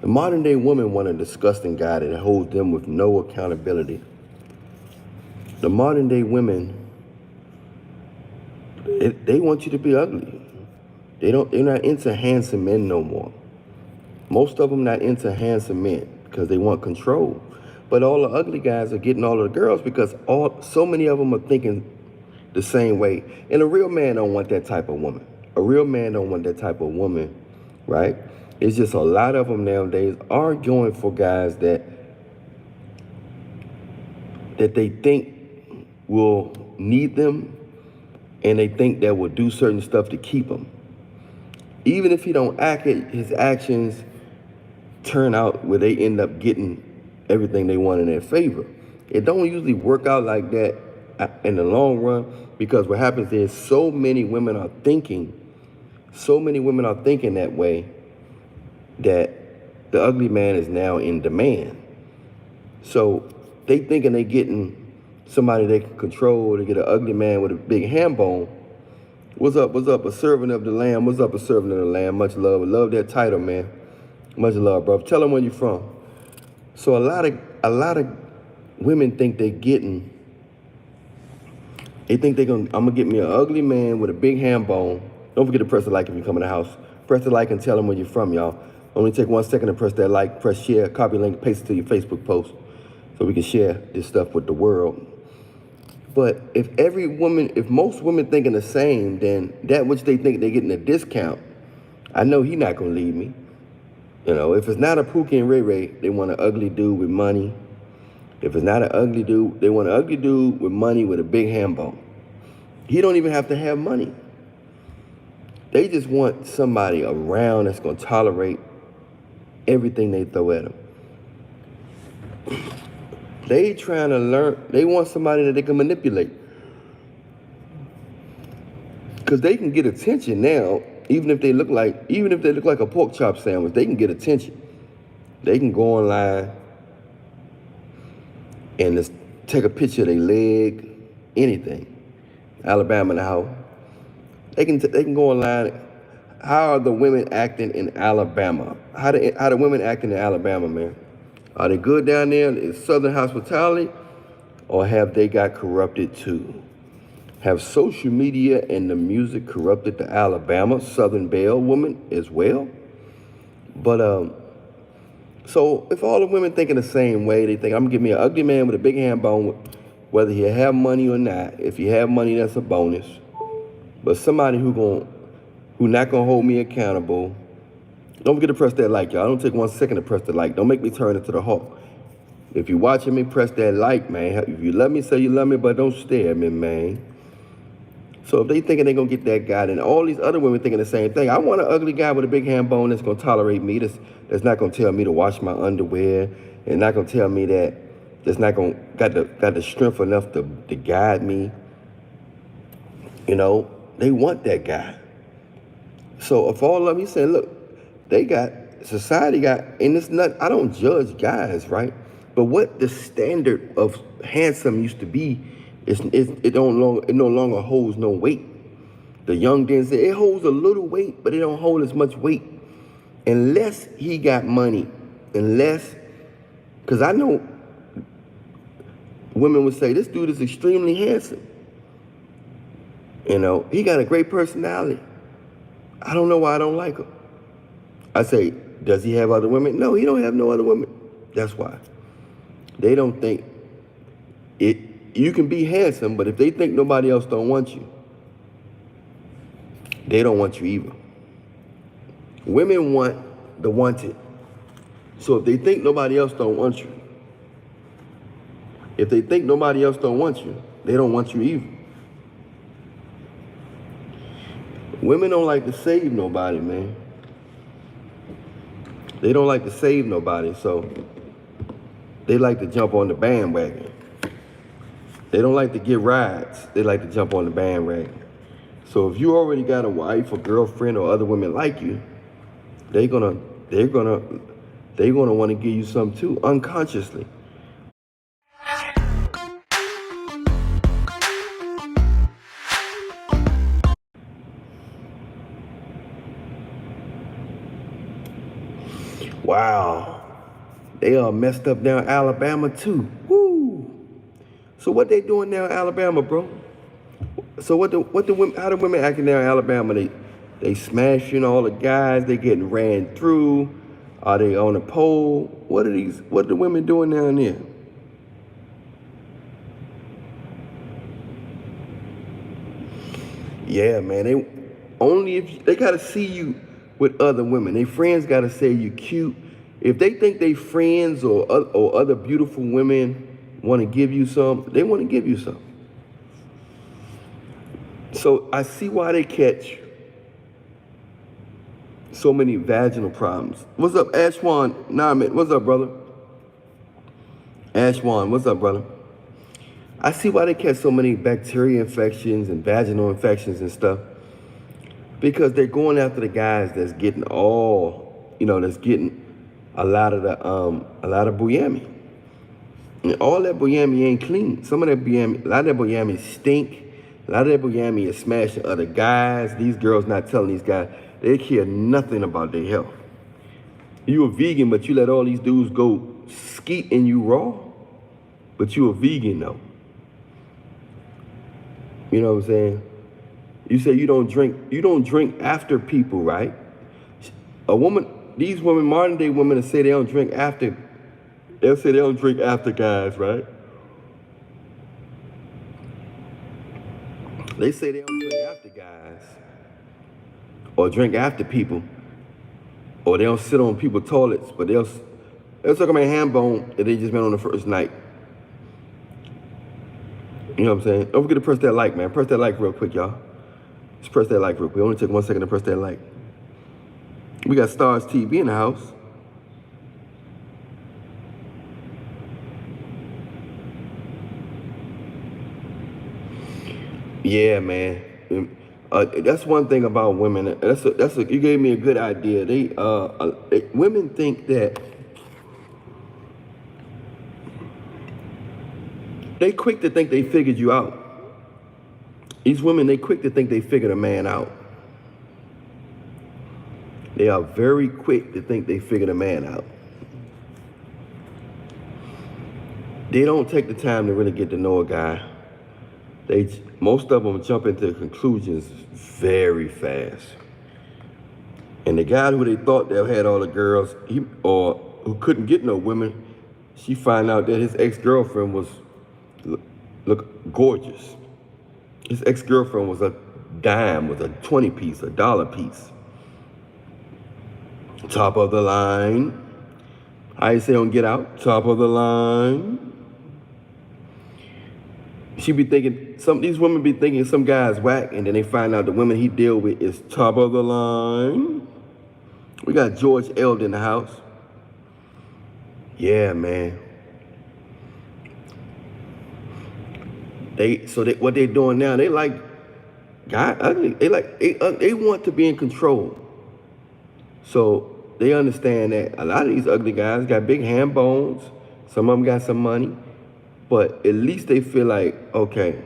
The modern day woman want a disgusting guy that holds them with no accountability. The modern day women, they want you to be ugly. They're not into handsome men no more. Most of them not into handsome men because they want control. But all the ugly guys are getting all of the girls because so many of them are thinking the same way. And a real man don't want that type of woman. A real man don't want that type of woman, right? It's just a lot of them nowadays are going for guys that they think will need them, and they think that will do certain stuff to keep them. Even if he don't act it, his actions turn out where they end up getting everything they want in their favor. It don't usually work out like that in the long run, because what happens is so many women are thinking that way, that the ugly man is now in demand. So they thinking they getting somebody they can control. To get an ugly man with a big ham bone. What's up? What's up? A servant of the lamb. What's up? A servant of the lamb. Much love. I love that title, man. Much love, bro. Tell them where you from. So a lot of women think they getting. They think I'm gonna get me an ugly man with a big ham bone. Don't forget to press the like if you come in the house. Press the like and tell them where you're from, y'all. Only take 1 second to press that like, press share, copy link, paste it to your Facebook post so we can share this stuff with the world. But if most women thinking the same, then that which they think they're getting a discount, I know he not gonna leave me. You know, if it's not a Pookie and Ray Ray, they want an ugly dude with money. If it's not an ugly dude, they want an ugly dude with money with a big ham bone. He don't even have to have money. They just want somebody around that's gonna tolerate everything they throw at them. They trying to learn. They want somebody that they can manipulate, because they can get attention now. Even if they look like a pork chop sandwich, they can get attention. They can go online and just take a picture of their leg, anything. Alabama in the house. They can go online. How are the women acting in Alabama? How the women acting in Alabama, man? Are they good down there in Southern hospitality, or have they got corrupted too? Have social media and the music corrupted the Alabama Southern Belle woman as well? But so if all the women thinking the same way, they think I'm gonna give me an ugly man with a big ham bone, whether he have money or not. If he have money, that's a bonus. But somebody who not gonna hold me accountable. Don't forget to press that like, y'all. Don't take 1 second to press the like. Don't make me turn into the Hulk. If you're watching me, press that like, man. If you love me, say you love me, but don't stare at me, man. So if they thinking they gonna get that guy, then all these other women thinking the same thing. I want an ugly guy with a big ham bone that's gonna tolerate me. That's not gonna tell me to wash my underwear, and not gonna tell me that's not gonna got the strength enough to guide me. You know, they want that guy. So if all of them, you saying, look, society got, and it's not, I don't judge guys, right? But what the standard of handsome used to be, it no longer holds no weight. The young Denzel, it holds a little weight, but it don't hold as much weight unless he got money. Because I know women would say, this dude is extremely handsome. You know, he got a great personality. I don't know why I don't like him. I say, does he have other women? No, he don't have no other women. That's why. They don't think it. You can be handsome, but if they think nobody else don't want you, they don't want you either. Women want the wanted. So if they think nobody else don't want you, they don't want you either. Women don't like to save nobody, man. They don't like to save nobody, so they like to jump on the bandwagon. They don't like to get rides. They like to jump on the bandwagon. So if you already got a wife or girlfriend or other women like you, they're gonna want to give you something too, unconsciously. Wow. They are messed up down in Alabama too. Woo. So what they doing now in Alabama, bro? So what the women, how the women acting now in Alabama? They smashing all the guys. They getting ran through. Are they on a pole? What are the women doing down there? Yeah, man. They only if they gotta see you with other women. They friends gotta say you cute. If they think they friends or other beautiful women want to give you some, they want to give you some. So I see why they catch so many vaginal problems. What's up, Ashwan? Nah, man. What's up, brother? Ashwan, what's up, brother? I see why they catch so many bacteria infections and vaginal infections and stuff. Because they're going after the guys that's getting that's getting a lot of buyami. And all that buyami ain't clean. Some of that buyami, a lot of that buyami stink. A lot of that buyami is smashing other guys. These girls not telling these guys, they care nothing about their health. You a vegan, but you let all these dudes go skeet in you raw, but you a vegan though. You know what I'm saying? You say you don't drink after people, right? These women, modern day women, say they don't drink after. They'll say they don't drink after guys, right? They say they don't drink after guys, or drink after people, or they don't sit on people's toilets, but they'll talk about ham bone that they just been on the first night. You know what I'm saying? Don't forget to press that like, man. Press that like real quick, y'all. Just press that like real quick. Only take 1 second to press that like. We got Stars TV in the house. Yeah, man. That's one thing about women. You gave me a good idea. Women think that they quick to think they figured you out. These women, they quick to think they figured a man out. They are very quick to think they figured a man out. They don't take the time to really get to know a guy. Most of them jump into conclusions very fast. And the guy who they thought that had all the girls, or who couldn't get no women, she find out that his ex-girlfriend was look gorgeous. His ex-girlfriend was a dime, was a 20 piece, a dollar piece. Top of the line. I say on Get Out, top of the line. She be thinking, these women be thinking some guy's whack, and then they find out the women he deal with is top of the line. We got George Eld in the house. Yeah, man. What they doing now, they like guy ugly. They want to be in control. So they understand that a lot of these ugly guys got big ham bones. Some of them got some money. But at least they feel like, okay,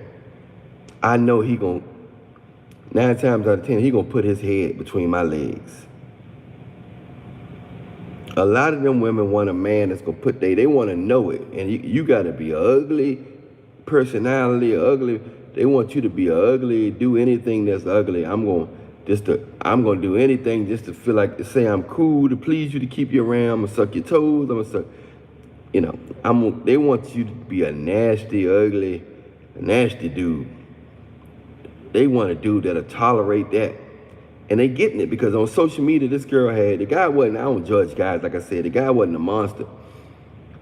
I know 9 times out of 10, he gonna put his head between my legs. A lot of them women want a man that's gonna they wanna know it. And you gotta be ugly, personality, ugly. They want you to be ugly, do anything that's ugly. I'm gonna do anything just to feel like, to say I'm cool, to please you, to keep you around. I'm gonna suck your toes, I'm gonna suck. They want you to be a nasty, ugly, nasty dude. They want a dude that'll tolerate that. And they getting it because on social media, this girl the guy wasn't, I don't judge guys, like I said, the guy wasn't a monster.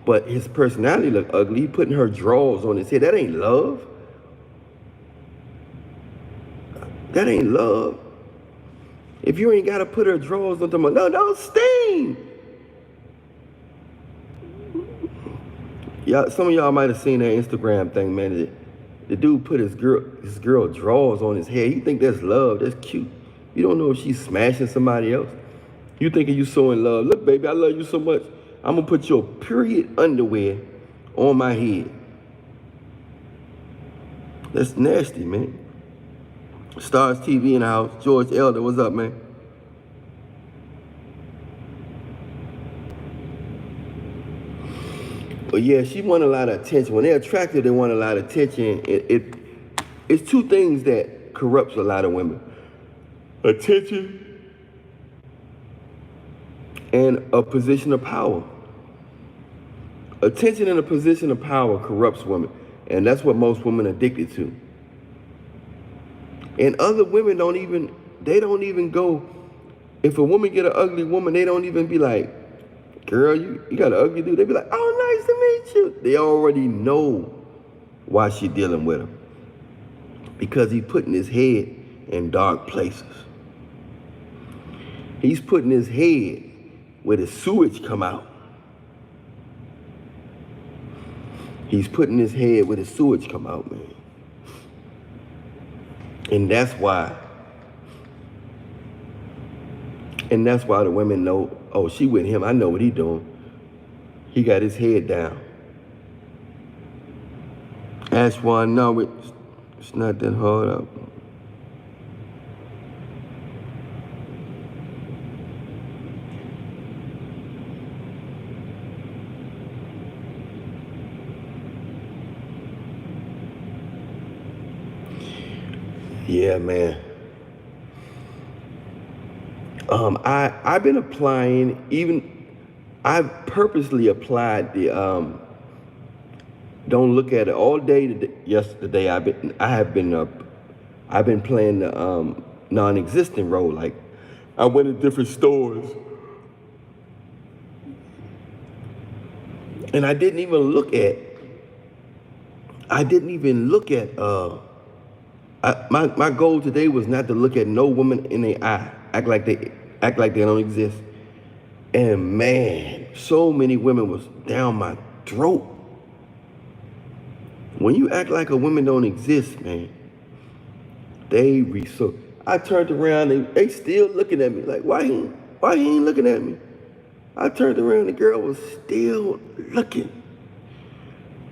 But his personality looked ugly. He putting her drawers on his head. That ain't love. That ain't love. If you ain't gotta put her drawers on them, no, don't sting. Some of y'all might have seen that Instagram thing, man. The dude put his girl drawers on his head. You think that's love? That's cute. You don't know if she's smashing somebody else. You thinking you so in love. Look, baby, I love you so much. I'm gonna put your period underwear on my head. That's nasty, man. Stars TV in the house. George Elder, what's up, man? But yeah, she want a lot of attention. When they're attractive, they want a lot of attention. It's two things that corrupts a lot of women: attention and a position of power. Attention and a position of power corrupts women, and that's what most women are addicted to. And other women don't even go. If a woman get an ugly woman, they don't even be like, girl, you got an ugly dude. They be like, oh, nice to meet you. They already know why she dealing with him. Because he's putting his head in dark places. He's putting his head where the sewage come out. He's putting his head where the sewage come out, man. And that's why the women know, oh, she with him. I know what he doing. He got his head down. Ashwan, no, it's not that hard up. Yeah, man. I've been applying, I've purposely applied the don't look at it all day. Yesterday I've been playing the non-existent role. Like I went to different stores and I didn't even look at my goal today was not to look at no woman in the eye, act like they don't exist. And man, so many women was down my throat. When you act like a woman don't exist, man, so I turned around and they still looking at me like, why he ain't looking at me? I turned around, the girl was still looking.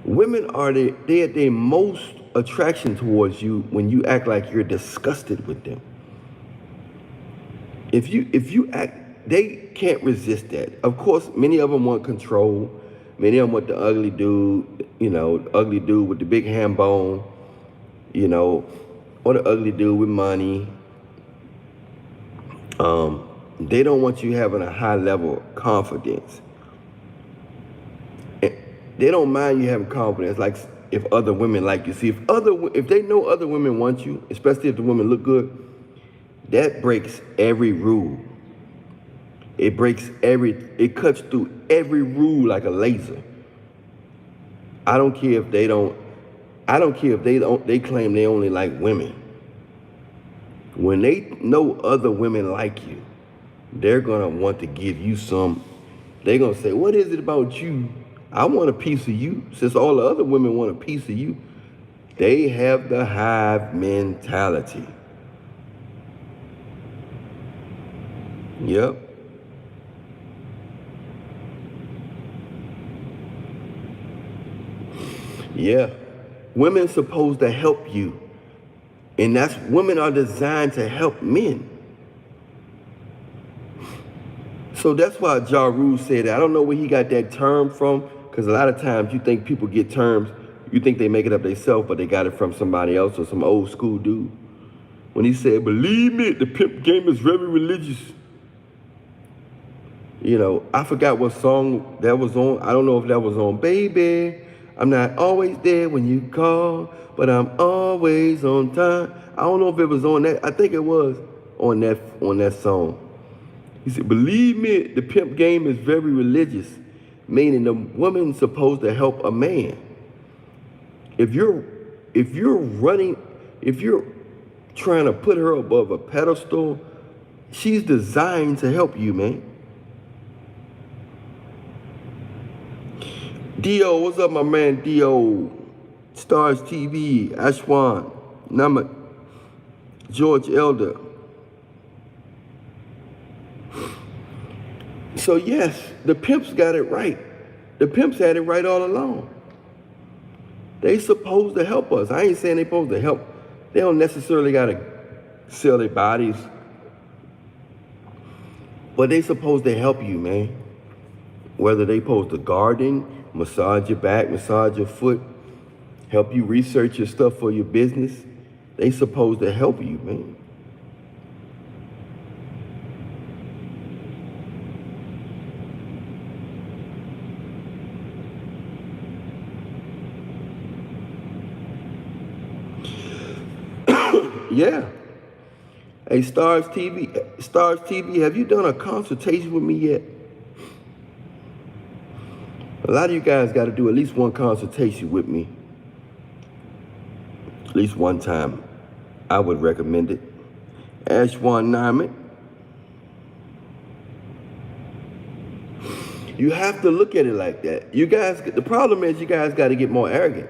Women they at their most attraction towards you when you act like you're disgusted with them. If you act, they can't resist that. Of course, many of them want control. Many of them want the ugly dude, ugly dude with the big ham bone, or the ugly dude with money. They don't want you having a high level of confidence. They don't mind you having confidence, like if other women like you. See, if they know other women want you, especially if the women look good, that breaks every rule. It cuts through every rule like a laser. I don't care if they claim they only like women. When they know other women like you, they're gonna want to give you some. They're gonna say, what is it about you? I want a piece of you. Since all the other women want a piece of you, they have the hive mentality. Yep. Yeah. Women supposed to help you. And women are designed to help men. So that's why Ja Rule said that. I don't know where he got that term from, because a lot of times you think people get terms, you think they make it up themselves, but they got it from somebody else or some old school dude. When he said, believe me, the pimp game is very religious. I forgot what song that was on. I don't know if that was on Baby. I'm not always there when you call, but I'm always on time. I don't know if it was on that. I think it was on that song. He said, believe me, the pimp game is very religious, meaning the woman's supposed to help a man. If you're trying to put her above a pedestal, she's designed to help you, man. Dio, what's up, my man? Dio, Stars TV, Ashwan, Namat, George Elder. So yes, the pimps got it right. The pimps had it right all along. They supposed to help us. I ain't saying they supposed to help. They don't necessarily got to sell their bodies. But they supposed to help you, man. Whether they supposed to garden, massage your back, massage your foot, help you research your stuff for your business. They supposed to help you, man. Yeah. Hey, Stars TV, have you done a consultation with me yet? A lot of you guys got to do at least one consultation with me. At least one time. I would recommend it. Ashwan Nyman. You have to look at it like that. You guys, the problem is you guys got to get more arrogant.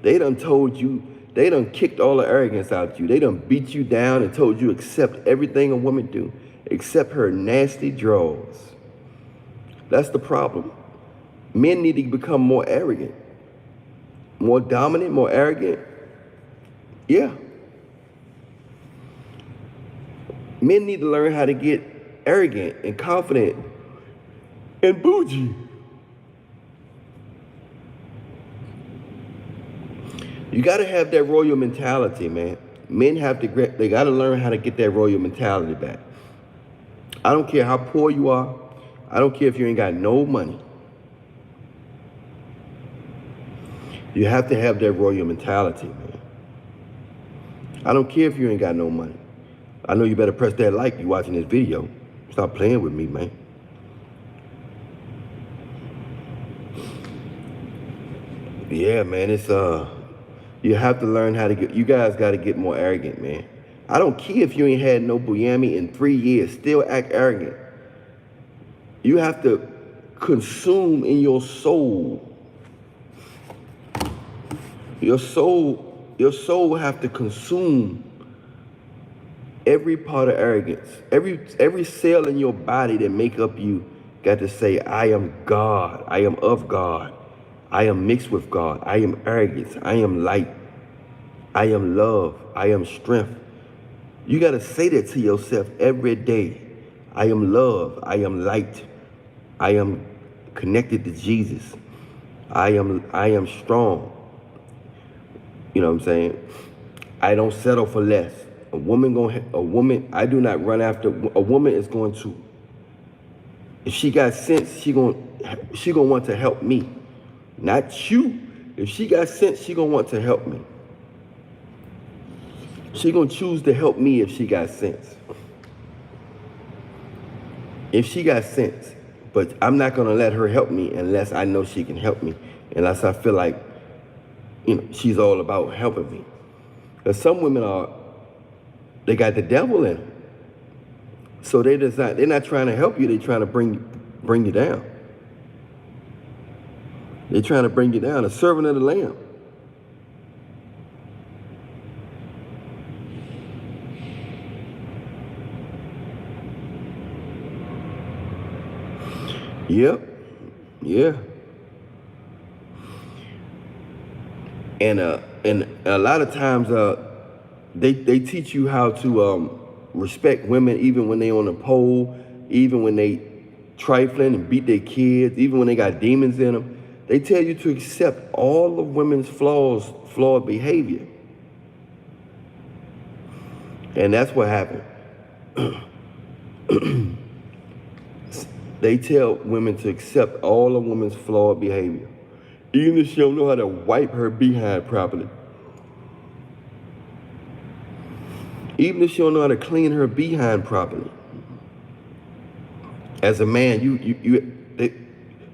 They done told you, they done kicked all the arrogance out of you. They done beat you down and told you accept everything a woman do, except her nasty drawers. That's the problem. Men need to become more arrogant, more dominant, more arrogant. Yeah. Men need to learn how to get arrogant and confident and bougie. You got to have that royal mentality, man. Men they got to learn how to get that royal mentality back. I don't care how poor you are. I don't care if you ain't got no money. You have to have that royal mentality, man. I don't care if you ain't got no money. I know you better press that like you watching this video. Stop playing with me, man. Yeah, man, it's you have to learn how to you guys got to get more arrogant, man. I don't care if you ain't had no buyami in 3 years, still act arrogant. You have to consume in your soul. Your soul have to consume every part of arrogance. Every cell in your body that make up you got to say, I am God. I am of God. I am mixed with God. I am arrogance. I am light. I am love. I am strength. You got to say that to yourself every day. I am love. I am light. I am connected to Jesus. I am strong. You know what I'm saying? I don't settle for less. A woman, I do not run after. A woman is going to, if she got sense, she gonna want to help me. Not you. If she got sense, she gonna want to help me. She gonna choose to help me if she got sense. If she got sense. But I'm not gonna let her help me unless I know she can help me. Unless I feel like, she's all about helping me. Because some women they got the devil in them. So they're not trying to help you, they're trying to bring you down. They're trying to bring you down, a servant of the Lamb. Yep. Yeah. And a lot of times they teach you how to respect women even when they on the pole, even when they trifling and beat their kids, even when they got demons in them. They tell you to accept all of women's flawed behavior. And that's what happened. They tell women to accept all of women's flawed behavior. Even if she don't know how to wipe her behind properly. Even if she don't know how to clean her behind properly. As a man,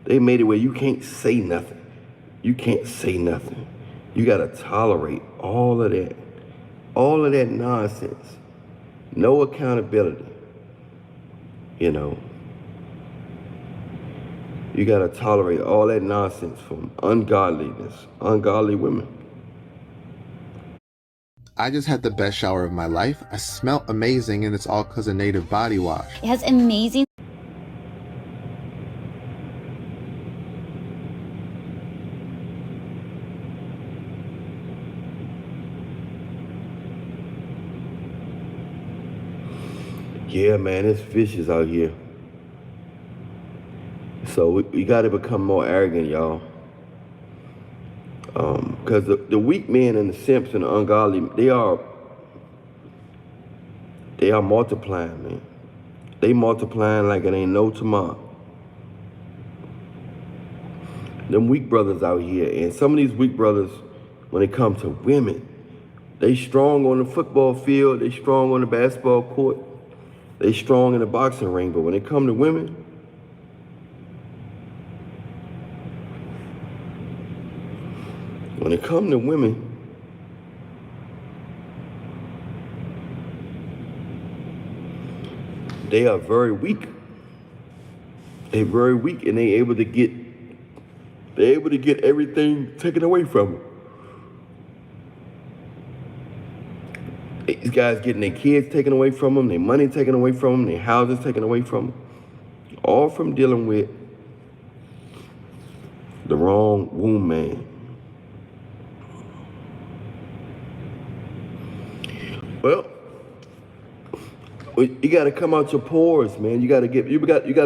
they made it where you can't say nothing. You can't say nothing. You gotta tolerate all of that. All of that nonsense. No accountability. You gotta tolerate all that nonsense from ungodly women. I just had the best shower of my life. I smell amazing, and it's all because of Native Body Wash. It has amazing. Yeah, man, it's vicious out here. So we got to become more arrogant, y'all. Because the weak men and the simps and the ungodly, they are multiplying, man. They multiplying like it ain't no tomorrow. Them weak brothers out here, and some of these weak brothers, when it comes to women, they strong on the football field, they strong on the basketball court, they strong in the boxing ring, but when it come to women, they are very weak. They're very weak, and they're able to get everything taken away from them. These guys getting their kids taken away from them, their money taken away from them, their houses taken away from them, all from dealing with the wrong womb man. Well, you got to come out your pores, man. You got to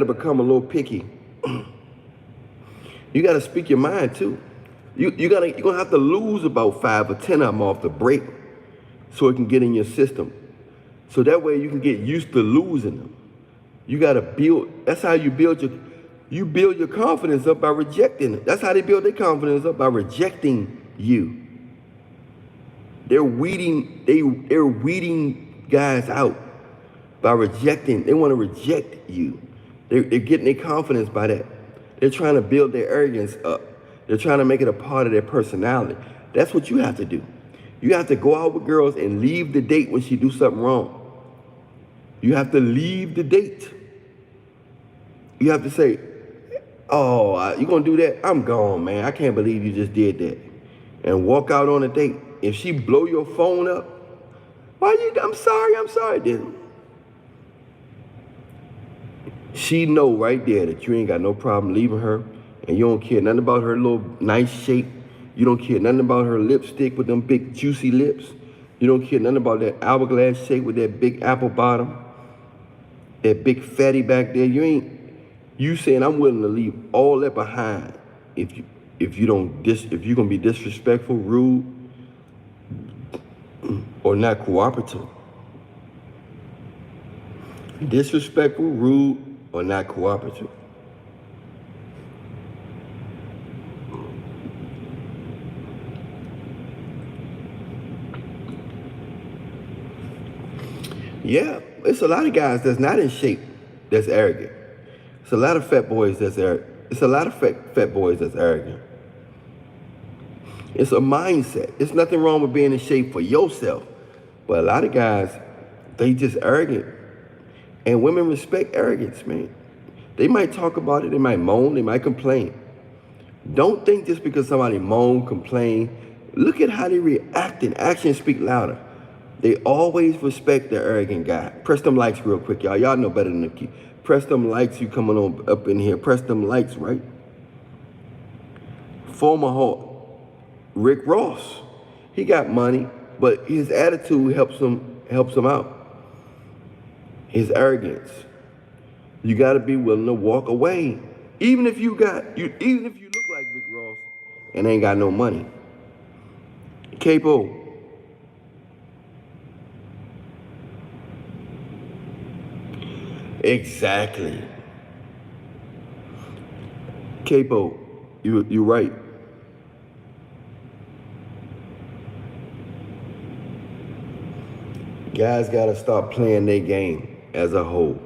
become a little picky. You got to speak your mind too. You're gonna have to lose about 5 or 10 of them off the break, so it can get in your system. So that way you can get used to losing them. You got to build. That's how you build your confidence up by rejecting it. That's how they build their confidence up, by rejecting you. They're weeding guys out by rejecting. They want to reject you. They're getting their confidence by that. They're trying to build their arrogance up. They're trying to make it a part of their personality. That's what you have to do. You have to go out with girls and leave the date when she do something wrong. You have to leave the date. You have to say, oh, you gonna do that? I'm gone, man. I can't believe you just did that. And walk out on a date. If she blow your phone up, I'm sorry. Then she know right there that you ain't got no problem leaving her, and you don't care nothing about her little nice shape. You don't care nothing about her lipstick with them big juicy lips. You don't care nothing about that hourglass shape with that big apple bottom, that big fatty back there. You saying I'm willing to leave all that behind if you're gonna be disrespectful, rude, or not cooperative. Disrespectful, rude, or not cooperative. Yeah, it's a lot of guys that's not in shape that's arrogant. It's a lot of fat boys that's arrogant. It's a lot of fat boys that's arrogant. It's a mindset. It's nothing wrong with being in shape for yourself. But a lot of guys, they just arrogant. And women respect arrogance, man. They might talk about it, they might moan, they might complain. Don't think just because somebody moan, complain, look at how they react, and actions speak louder. They always respect the arrogant guy. Press them likes real quick, y'all. Y'all know better than the key. Press them likes, you coming on up in here. Press them likes, right? Former Hawk, Rick Ross. He got money, but his attitude helps him out. His arrogance. You got to be willing to walk away, even if you look like Rick Ross and ain't got no money. Capo. Exactly. Capo, you're right. Guys gotta stop playing their game as a whole.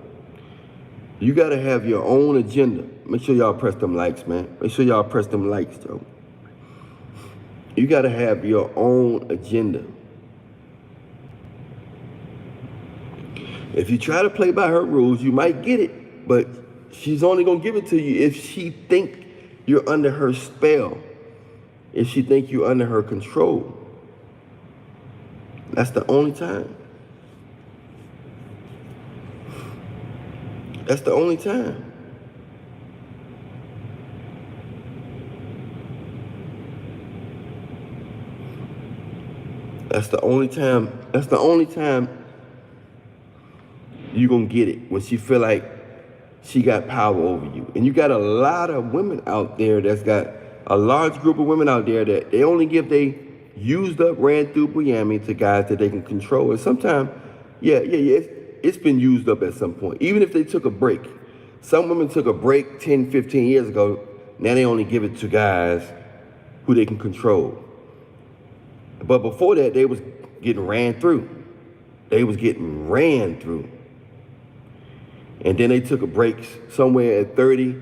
You gotta have your own agenda. Make sure y'all press them likes, man. Make sure y'all press them likes, though. You gotta have your own agenda. If you try to play by her rules, you might get it, but she's only gonna give it to you if she think you're under her spell, if she think you're under her control. That's the only time. That's the only time. That's the only time. That's the only time you're gonna get it, when she feel like she got power over you. And you got a lot of women out there that's got a large group of women out there that they only give they used up, ran through Miami to guys that they can control. And sometimes, it's been used up at some point. Even if they took a break. Some women took a break 10, 15 years ago. Now they only give it to guys who they can control. But before that, they was getting ran through. They was getting ran through. And then they took a break somewhere at 30,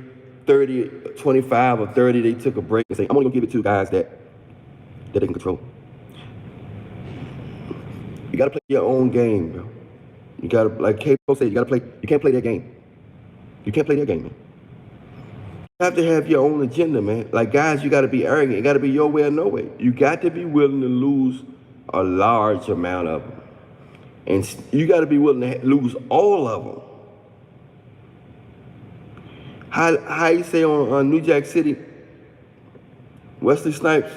25 or 30, they took a break and say, I'm only gonna give it to guys that they can control. You gotta play your own game, bro. You gotta, like K-Po said, you can't play their game. You can't play their game, man. You have to have your own agenda, man. Like guys, you gotta be arrogant. It gotta be your way or no way. You got to be willing to lose a large amount of them. And you gotta be willing to lose all of them. How you say on New Jack City, Wesley Snipes,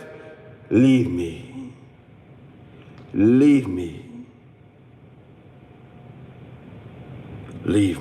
leave me. Leave me. Leave me.